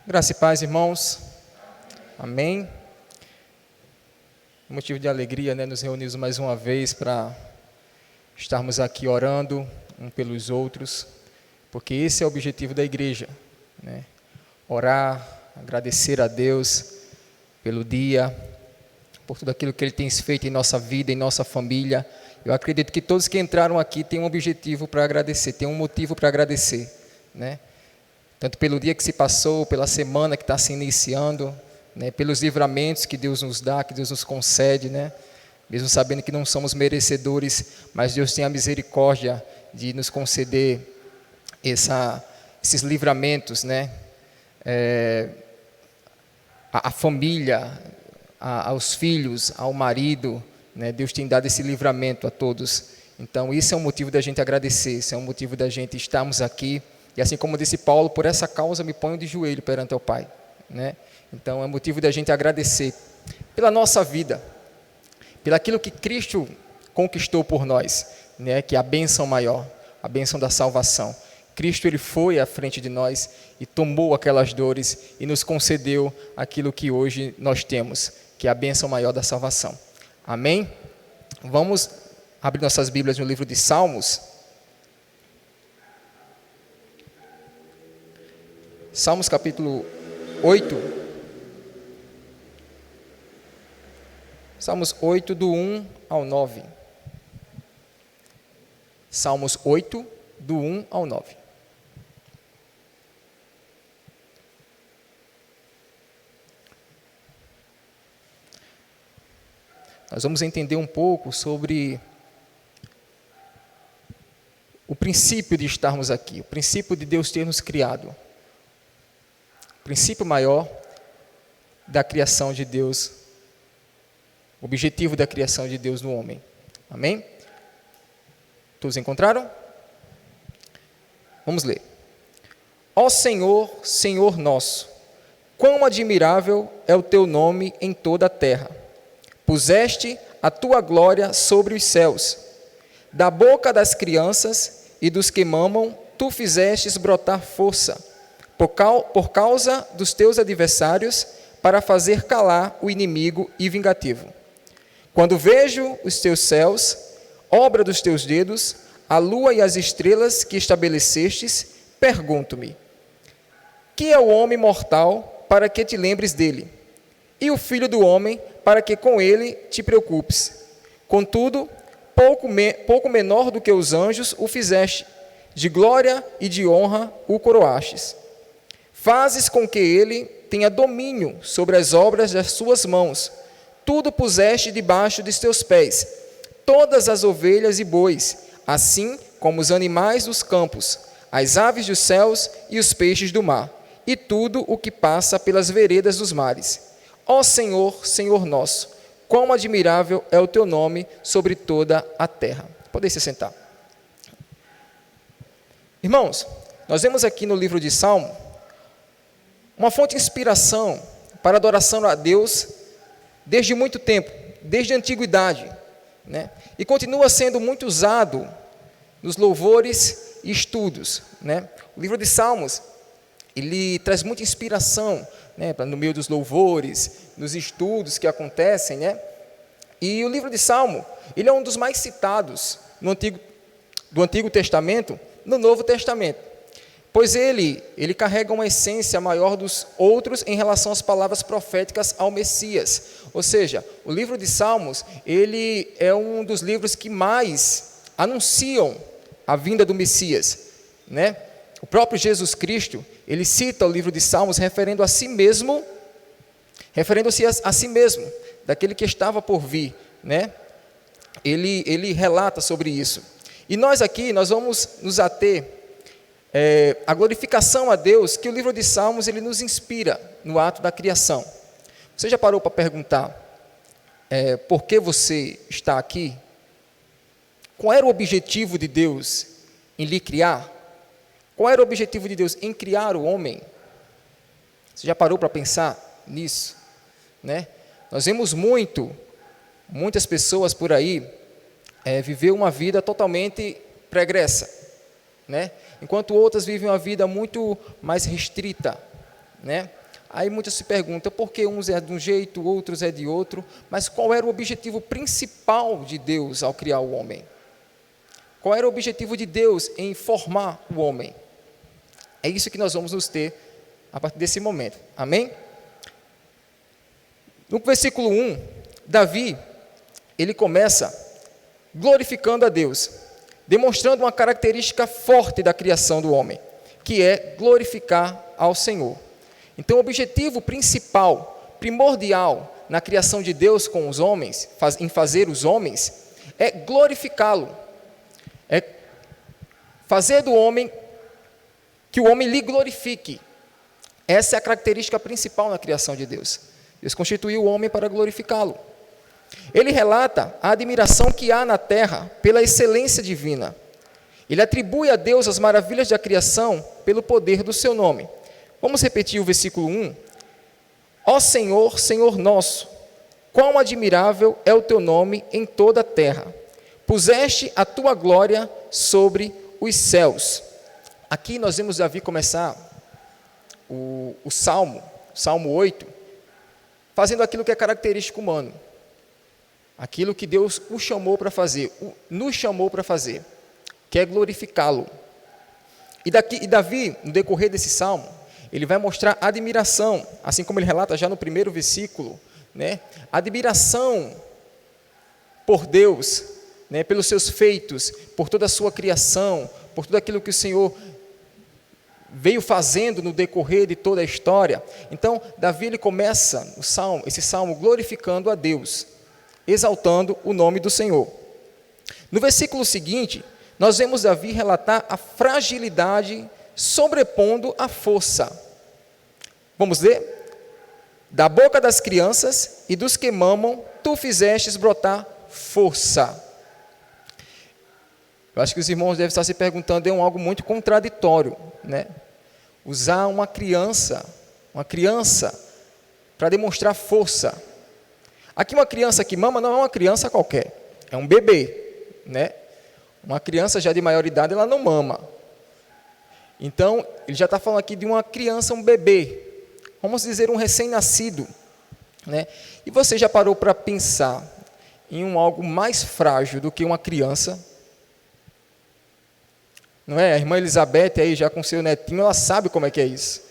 Graça e paz, irmãos. Amém. Motivo de alegria, nos reunimos mais uma vez para estarmos aqui orando um pelos outros, porque esse é o objetivo da igreja, Orar, agradecer a Deus pelo dia, por tudo aquilo que Ele tem feito em nossa vida, em nossa família. Eu acredito que todos que entraram aqui têm um objetivo para agradecer, têm um motivo para agradecer, Tanto pelo dia que se passou, pela semana que está se iniciando, pelos livramentos que Deus nos dá, que Deus nos concede, mesmo sabendo que não somos merecedores, mas Deus tem a misericórdia de nos conceder esses livramentos, a família, aos filhos, ao marido, Deus tem dado esse livramento a todos. Então, isso é um motivo da gente agradecer, isso é um motivo da gente estarmos aqui. E assim como disse Paulo, por essa causa me ponho de joelho perante o Pai. Então é motivo da gente agradecer pela nossa vida, pelo aquilo que Cristo conquistou por nós, que é a bênção maior, a bênção da salvação. Cristo, Ele foi à frente de nós e tomou aquelas dores e nos concedeu aquilo que hoje nós temos, que é a bênção maior da salvação. Amém? Vamos abrir nossas Bíblias no livro de Salmos. Salmos capítulo 8, Salmos 8, do 1 ao 9. Salmos 8, do 1 ao 9. Nós vamos entender um pouco sobre o princípio de estarmos aqui, o princípio de Deus ter nos criado. O princípio maior da criação de Deus, o objetivo da criação de Deus no homem. Amém? Todos encontraram? Vamos ler. Ó Senhor, Senhor nosso, quão admirável é o teu nome em toda a terra. Puseste a tua glória sobre os céus. Da boca das crianças e dos que mamam, tu fizestes brotar força, por causa dos teus adversários, para fazer calar o inimigo e vingativo. Quando vejo os teus céus, obra dos teus dedos, a lua e as estrelas que estabelecestes, pergunto-me: que é o homem mortal para que te lembres dele? E o filho do homem para que com ele te preocupes? Contudo, pouco menor do que os anjos o fizeste, de glória e de honra o coroastes. Fazes com que ele tenha domínio sobre as obras das suas mãos. Tudo puseste debaixo de teus pés, todas as ovelhas e bois, assim como os animais dos campos, as aves dos céus e os peixes do mar, e tudo o que passa pelas veredas dos mares. Ó Senhor, Senhor nosso, quão admirável é o teu nome sobre toda a terra. Podem se sentar. Irmãos, nós vemos aqui no livro de Salmo uma fonte de inspiração para adoração a Deus desde muito tempo, desde a antiguidade, e continua sendo muito usado nos louvores e estudos, O livro de Salmos, ele traz muita inspiração, no meio dos louvores, nos estudos que acontecem, E o livro de Salmo, ele é um dos mais citados do Antigo Testamento, no Novo Testamento. Pois ele carrega uma essência maior dos outros em relação às palavras proféticas ao Messias. Ou seja, o livro de Salmos, ele é um dos livros que mais anunciam a vinda do Messias, O próprio Jesus Cristo, ele cita o livro de Salmos referindo-se a si mesmo, daquele que estava por vir, Ele relata sobre isso. E nós aqui, nós vamos nos ater a glorificação a Deus que o livro de Salmos ele nos inspira no ato da criação. Você já parou para perguntar por que você está aqui? Qual era o objetivo de Deus em lhe criar? Qual era o objetivo de Deus em criar o homem? Você já parou para pensar nisso? Nós vemos muitas pessoas por aí viver uma vida totalmente pregressa, enquanto outras vivem uma vida muito mais restrita, né? Aí muitos se perguntam por que uns é de um jeito, outros é de outro, mas qual era o objetivo principal de Deus ao criar o homem? Qual era o objetivo de Deus em formar o homem? É isso que nós vamos nos ter a partir desse momento. Amém? No versículo 1, Davi, ele começa glorificando a Deus, demonstrando uma característica forte da criação do homem, que é glorificar ao Senhor. Então, o objetivo principal, primordial, na criação de Deus com os homens, em fazer os homens, é glorificá-lo. É fazer do homem, que o homem lhe glorifique. Essa é a característica principal na criação de Deus. Deus constituiu o homem para glorificá-lo. Ele relata a admiração que há na terra pela excelência divina. Ele atribui a Deus as maravilhas da criação pelo poder do seu nome. Vamos repetir o versículo 1. Ó Senhor, Senhor nosso, quão admirável é o teu nome em toda a terra. Puseste a tua glória sobre os céus. Aqui nós vemos Davi começar o Salmo 8, fazendo aquilo que é característico humano. Aquilo que Deus o chamou para fazer, nos chamou para fazer, que é glorificá-lo. E Davi, no decorrer desse salmo, ele vai mostrar admiração, assim como ele relata já no primeiro versículo, né? Admiração por Deus, né? Pelos seus feitos, por toda a sua criação, por tudo aquilo que o Senhor veio fazendo no decorrer de toda a história. Então, Davi ele começa esse salmo glorificando a Deus, exaltando o nome do Senhor. No versículo seguinte, nós vemos Davi relatar a fragilidade sobrepondo a força. Vamos ler? Da boca das crianças e dos que mamam, tu fizestes brotar força. Eu acho que os irmãos devem estar se perguntando, é algo muito contraditório, né? Usar uma criança para demonstrar força. Aqui uma criança que mama não é uma criança qualquer, é um bebê, né? Uma criança já de maior idade, ela não mama. Então, ele já está falando aqui de uma criança, um bebê, vamos dizer um recém-nascido, né? E você já parou para pensar em algo mais frágil do que uma criança? Não é? A irmã Elizabeth aí já com seu netinho, ela sabe como é que é isso.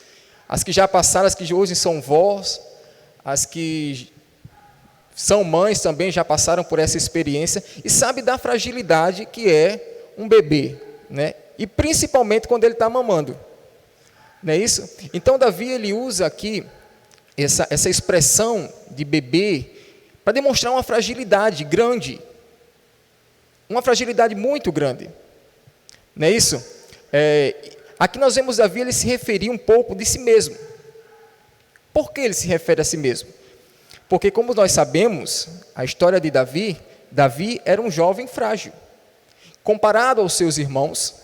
As que já passaram, as que hoje são vós, as que são mães também já passaram por essa experiência e sabe da fragilidade que é um bebê, né? E principalmente quando ele está mamando, não é isso? Então Davi ele usa aqui essa expressão de bebê para demonstrar uma fragilidade grande, uma fragilidade muito grande, não é isso? Aqui nós vemos Davi ele se referir um pouco de si mesmo. Por que ele se refere a si mesmo? Porque, como nós sabemos, a história de Davi era um jovem frágil. Comparado aos seus irmãos,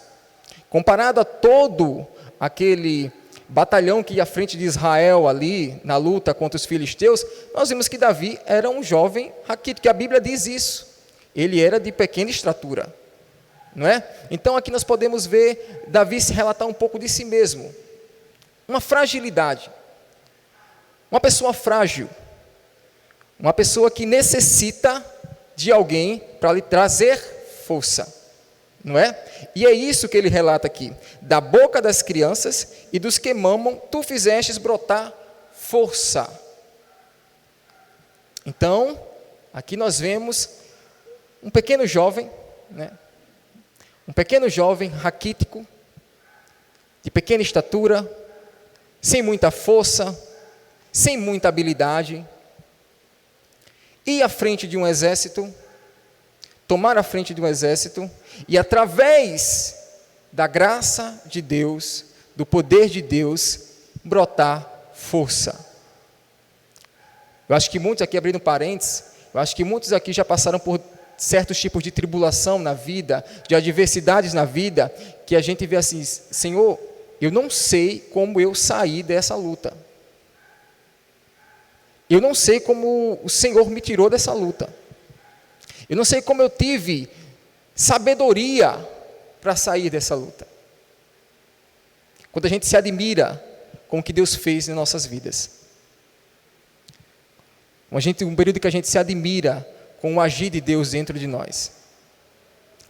comparado a todo aquele batalhão que ia à frente de Israel ali, na luta contra os filisteus, nós vimos que Davi era um jovem raquítico, que a Bíblia diz isso. Ele era de pequena estatura, não é? Então, aqui nós podemos ver Davi se relatar um pouco de si mesmo. Uma fragilidade. Uma pessoa frágil. Uma pessoa que necessita de alguém para lhe trazer força, não é? E é isso que ele relata aqui. Da boca das crianças e dos que mamam, tu fizestes brotar força. Então, aqui nós vemos um pequeno jovem, né? Um pequeno jovem raquítico, de pequena estatura, sem muita força, sem muita habilidade, ir à frente de um exército, tomar a frente de um exército, e através da graça de Deus, do poder de Deus, brotar força. Eu acho que muitos aqui, abrindo parênteses, eu acho que muitos aqui já passaram por certos tipos de tribulação na vida, de adversidades na vida, que a gente vê assim, Senhor, eu não sei como eu saí dessa luta. Eu não sei como o Senhor me tirou dessa luta. Eu não sei como eu tive sabedoria para sair dessa luta. Quando a gente se admira com o que Deus fez em nossas vidas. Um período que a gente se admira com o agir de Deus dentro de nós,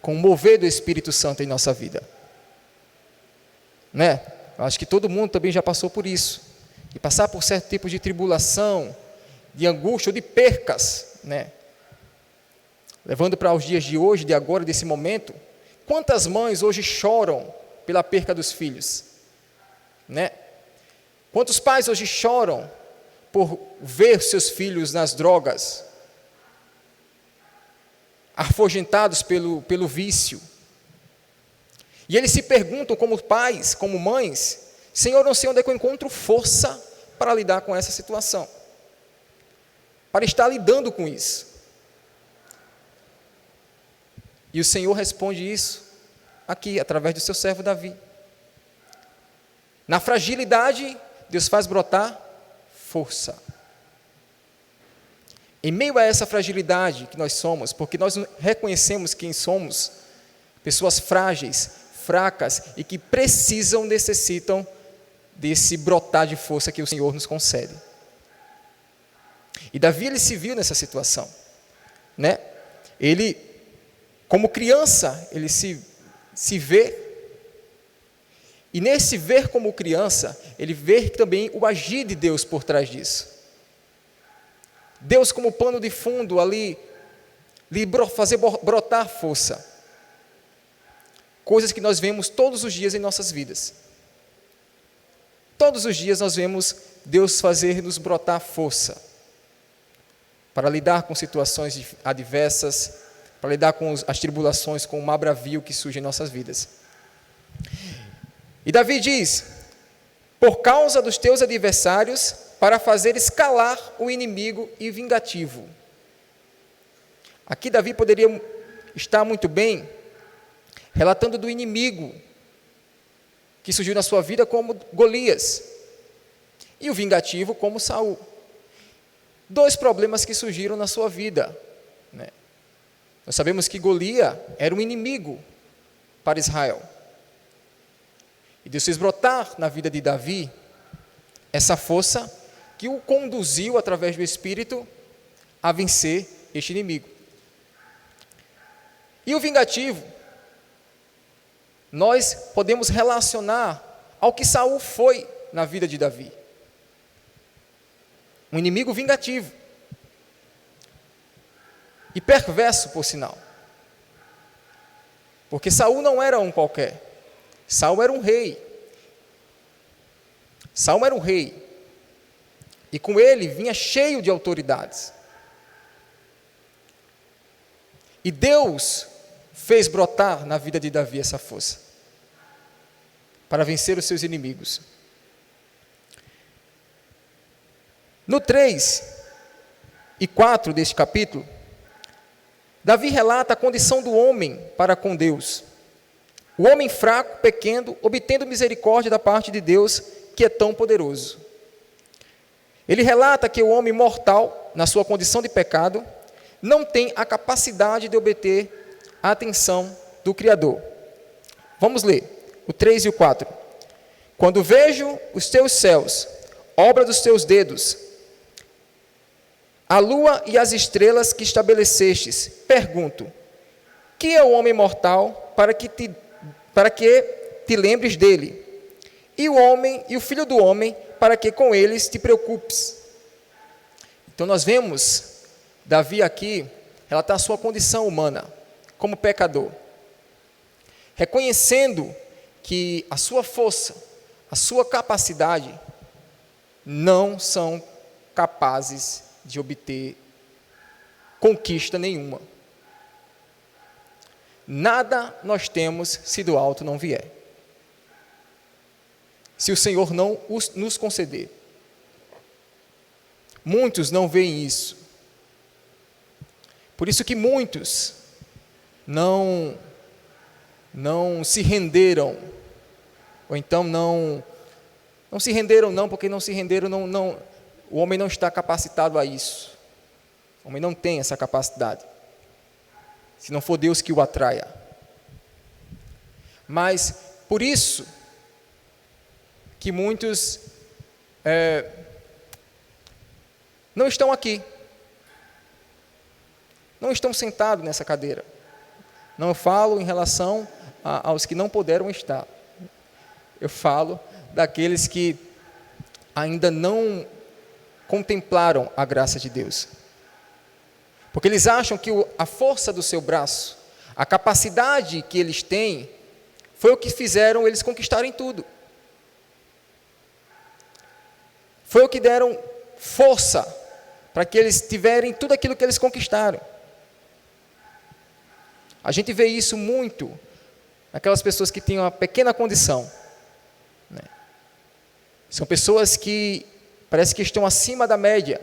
com o mover do Espírito Santo em nossa vida. Né? Eu acho que todo mundo também já passou por isso. E passar por certo tipo de tribulação, de angústia ou de percas, né? Levando para os dias de hoje, de agora, desse momento, quantas mães hoje choram pela perca dos filhos? Né? Quantos pais hoje choram por ver seus filhos nas drogas, afugentados pelo vício? E eles se perguntam como pais, como mães, Senhor, não sei onde é que eu encontro força para lidar com essa situação, para estar lidando com isso. E o Senhor responde isso aqui, através do seu servo Davi. Na fragilidade, Deus faz brotar força. Em meio a essa fragilidade que nós somos, porque nós reconhecemos quem somos, pessoas frágeis, fracas e que necessitam desse brotar de força que o Senhor nos concede. E Davi, ele se viu nessa situação, né? Ele, como criança, ele se vê, e nesse ver como criança, ele vê também o agir de Deus por trás disso. Deus como pano de fundo ali, fazer brotar força. Coisas que nós vemos todos os dias em nossas vidas. Todos os dias nós vemos Deus fazer-nos brotar força para lidar com situações adversas, para lidar com as tribulações, com o mar bravio que surge em nossas vidas. E Davi diz: por causa dos teus adversários, para fazer escalar o inimigo e vingativo. Aqui Davi poderia estar muito bem relatando do inimigo que surgiu na sua vida como Golias, e o vingativo como Saul. Dois problemas que surgiram na sua vida, né? Nós sabemos que Golias era um inimigo para Israel. E Deus fez brotar na vida de Davi essa força que o conduziu, através do Espírito, a vencer este inimigo. E o vingativo, nós podemos relacionar ao que Saul foi na vida de Davi. Um inimigo vingativo. E perverso, por sinal. Porque Saul não era um qualquer. Saul era um rei. Saul era um rei. E com ele vinha cheio de autoridades. E Deus fez brotar na vida de Davi essa força para vencer os seus inimigos. No 3 e 4 deste capítulo, Davi relata a condição do homem para com Deus. O homem fraco, pequeno, obtendo misericórdia da parte de Deus, que é tão poderoso. Ele relata que o homem mortal, na sua condição de pecado, não tem a capacidade de obter a atenção do Criador. Vamos ler o 3 e o 4. Quando vejo os teus céus, obra dos teus dedos, a lua e as estrelas que estabelecestes, pergunto: que é o homem mortal para que te lembres dele? E o homem e o filho do homem para que com eles te preocupes? Então nós vemos Davi aqui relatar a sua condição humana como pecador, reconhecendo que a sua força, a sua capacidade não são capazes de obter conquista nenhuma. Nada nós temos se do alto não vier, se o Senhor não nos conceder. Muitos não veem isso. Por isso que muitos não se renderam, ou então não se renderam não, porque não se renderam, o homem não está capacitado a isso. O homem não tem essa capacidade, se não for Deus que o atraia. Mas, por isso, que muitos não estão aqui. Não estão sentados nessa cadeira. Não falo em relação aos que não puderam estar. Eu falo daqueles que ainda não contemplaram a graça de Deus. Porque eles acham que a força do seu braço, a capacidade que eles têm, foi o que fizeram eles conquistarem tudo. Foi o que deram força para que eles tiverem tudo aquilo que eles conquistaram. A gente vê isso muito naquelas pessoas que têm uma pequena condição, né? São pessoas que parece que estão acima da média.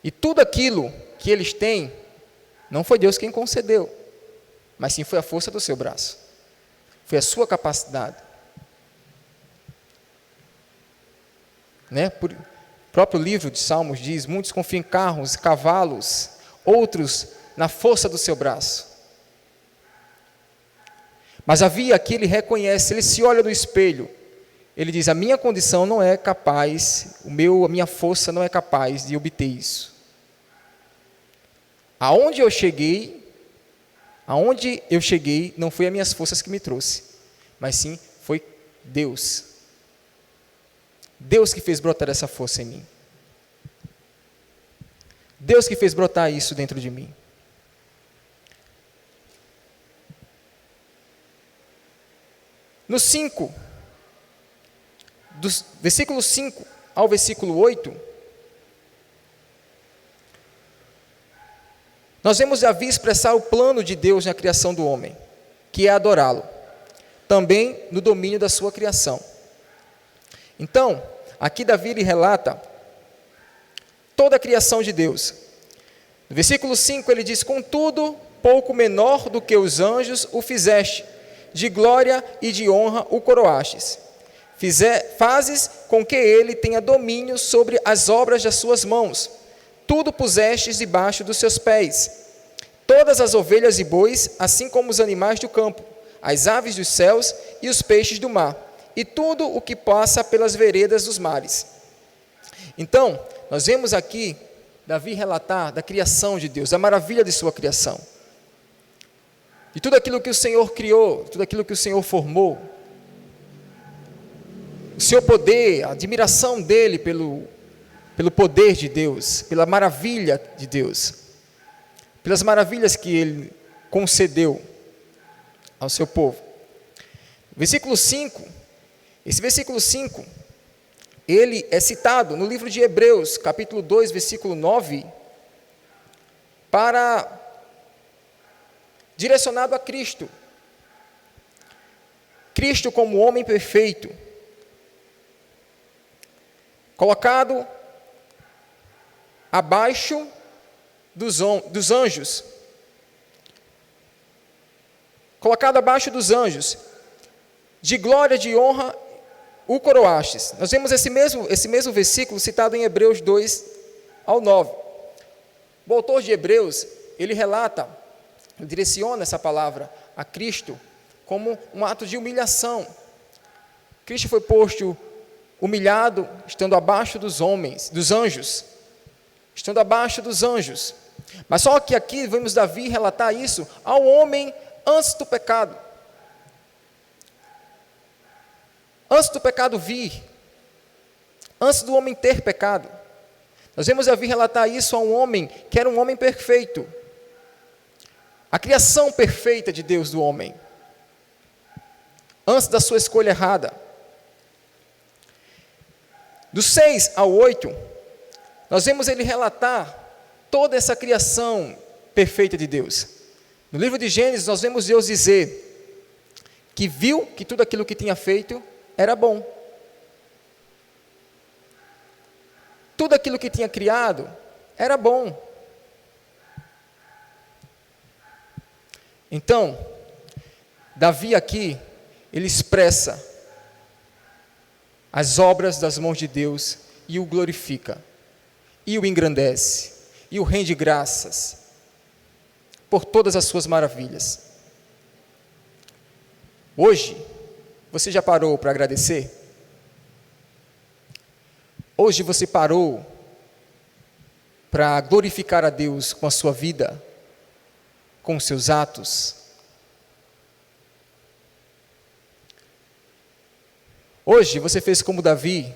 E tudo aquilo que eles têm, não foi Deus quem concedeu, mas sim foi a força do seu braço. Foi a sua capacidade. Né? O próprio livro de Salmos diz: muitos confiam em carros, cavalos, outros na força do seu braço. Mas havia aqui, ele reconhece, ele se olha no espelho, ele diz: a minha condição não é capaz, a minha força não é capaz de obter isso. Aonde eu cheguei não foi as minhas forças que me trouxe, mas sim foi Deus. Deus que fez brotar essa força em mim. Deus que fez brotar isso dentro de mim. No 5, do versículo 5 ao versículo 8, nós vemos Davi expressar o plano de Deus na criação do homem, que é adorá-lo, também no domínio da sua criação. Então, aqui Davi ele relata toda a criação de Deus. No versículo 5 ele diz: contudo, pouco menor do que os anjos o fizeste, de glória e de honra o coroastes. Fazes com que ele tenha domínio sobre as obras das suas mãos. Tudo pusestes debaixo dos seus pés. Todas as ovelhas e bois, assim como os animais do campo, as aves dos céus e os peixes do mar, e tudo o que passa pelas veredas dos mares. Então, nós vemos aqui Davi relatar da criação de Deus, da maravilha de sua criação. De tudo aquilo que o Senhor criou, tudo aquilo que o Senhor formou. O seu poder, a admiração dele pelo poder de Deus, pela maravilha de Deus, pelas maravilhas que ele concedeu ao seu povo. Versículo 5, esse versículo 5, ele é citado no livro de Hebreus, capítulo 2, versículo 9, direcionado a Cristo. Cristo como homem perfeito, colocado abaixo dos anjos. Colocado abaixo dos anjos, de glória, de honra, o coroastes. Nós vemos esse mesmo versículo citado em Hebreus 2 ao 9. O autor de Hebreus, ele relata, direciona essa palavra a Cristo como um ato de humilhação. Cristo foi posto humilhado, estando abaixo dos homens, dos anjos, estando abaixo dos anjos. Mas só que aqui vemos Davi relatar isso ao homem antes do pecado. Antes do pecado vir, antes do homem ter pecado. Nós vemos Davi relatar isso a um homem que era um homem perfeito. A criação perfeita de Deus do homem. Antes da sua escolha errada. Do 6 ao 8, nós vemos ele relatar toda essa criação perfeita de Deus. No livro de Gênesis, nós vemos Deus dizer que viu que tudo aquilo que tinha feito era bom. Tudo aquilo que tinha criado era bom. Então, Davi aqui, ele expressa as obras das mãos de Deus e o glorifica, e o engrandece, e o rende graças por todas as suas maravilhas. Hoje, você já parou para agradecer? Hoje você parou para glorificar a Deus com a sua vida, com os seus atos? Hoje você fez como Davi,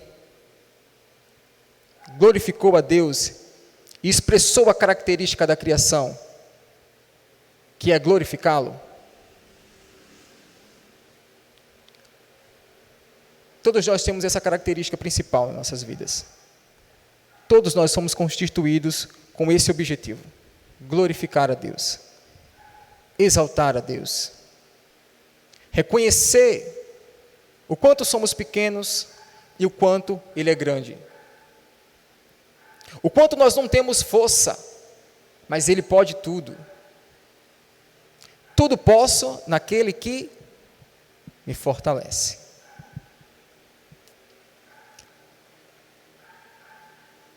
glorificou a Deus e expressou a característica da criação, que é glorificá-lo? Todos nós temos essa característica principal em nossas vidas. Todos nós somos constituídos com esse objetivo: glorificar a Deus, exaltar a Deus, reconhecer o quanto somos pequenos e o quanto Ele é grande. O quanto nós não temos força, mas Ele pode tudo. Tudo posso naquele que me fortalece.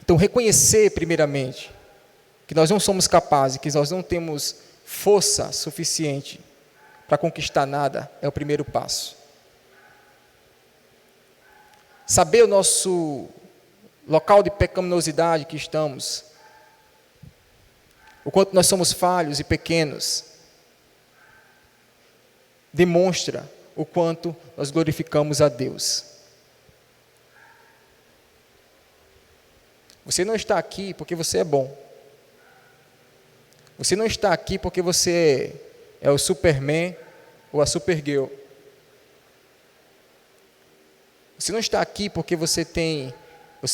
Então, reconhecer primeiramente que nós não somos capazes, que nós não temos força suficiente para conquistar nada, é o primeiro passo. Saber o nosso local de pecaminosidade que estamos, o quanto nós somos falhos e pequenos, demonstra o quanto nós glorificamos a Deus. Você não está aqui porque você é bom. Você não está aqui porque você é o Superman ou a Supergirl. Você não está aqui porque você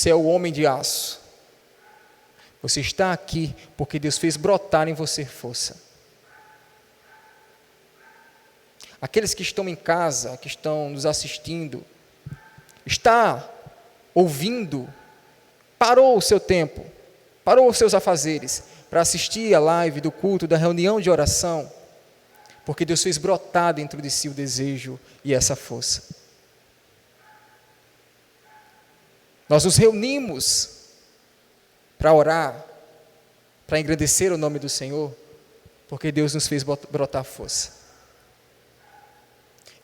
é o homem de aço. Você está aqui porque Deus fez brotar em você força. Aqueles que estão em casa, que estão nos assistindo, está ouvindo, parou o seu tempo, parou os seus afazeres para assistir a live do culto, da reunião de oração, porque Deus fez brotar dentro de si o desejo e essa força. Nós nos reunimos para orar, para engrandecer o nome do Senhor, porque Deus nos fez brotar força.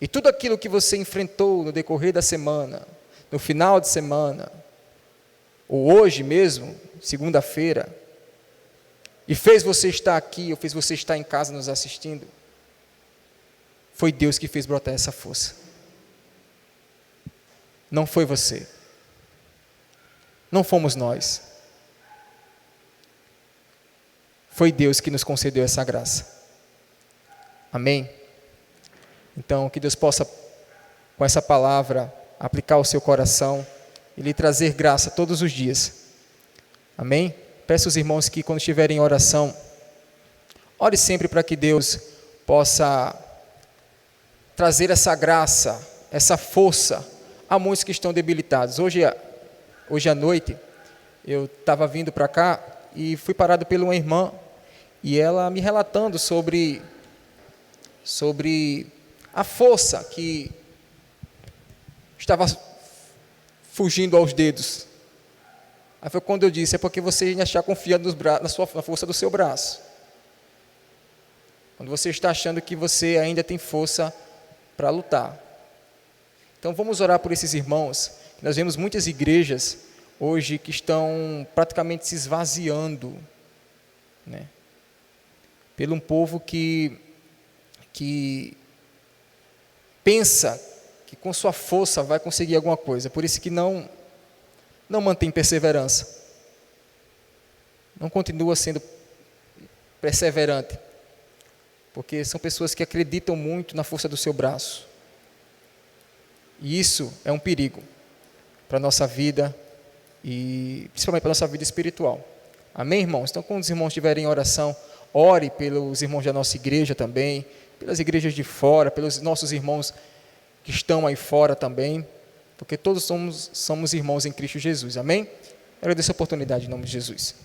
E tudo aquilo que você enfrentou no decorrer da semana, no final de semana, ou hoje mesmo, segunda-feira, e fez você estar aqui, ou fez você estar em casa nos assistindo, foi Deus que fez brotar essa força. Não foi você. Não fomos nós. Foi Deus que nos concedeu essa graça. Amém? Então, que Deus possa, com essa palavra, aplicar ao seu coração e lhe trazer graça todos os dias. Amém? Peço aos irmãos que, quando estiverem em oração, ore sempre para que Deus possa trazer essa graça, essa força a muitos que estão debilitados. Hoje à noite, eu estava vindo para cá e fui parado por uma irmã, e ela me relatando sobre a força que estava fugindo aos dedos. Aí foi quando eu disse: é porque você ainda está confiando na força do seu braço. Quando você está achando que você ainda tem força para lutar. Então vamos orar por esses irmãos. Nós vemos muitas igrejas hoje que estão praticamente se esvaziando, né? Pelo um povo que pensa que com sua força vai conseguir alguma coisa, por isso que não mantém perseverança, não continua sendo perseverante, porque são pessoas que acreditam muito na força do seu braço, e isso é um perigo para a nossa vida, e principalmente para a nossa vida espiritual. Amém, irmãos? Então, quando os irmãos estiverem em oração, ore pelos irmãos da nossa igreja também, pelas igrejas de fora, pelos nossos irmãos que estão aí fora também, porque todos somos irmãos em Cristo Jesus. Amém? Eu agradeço a oportunidade em nome de Jesus.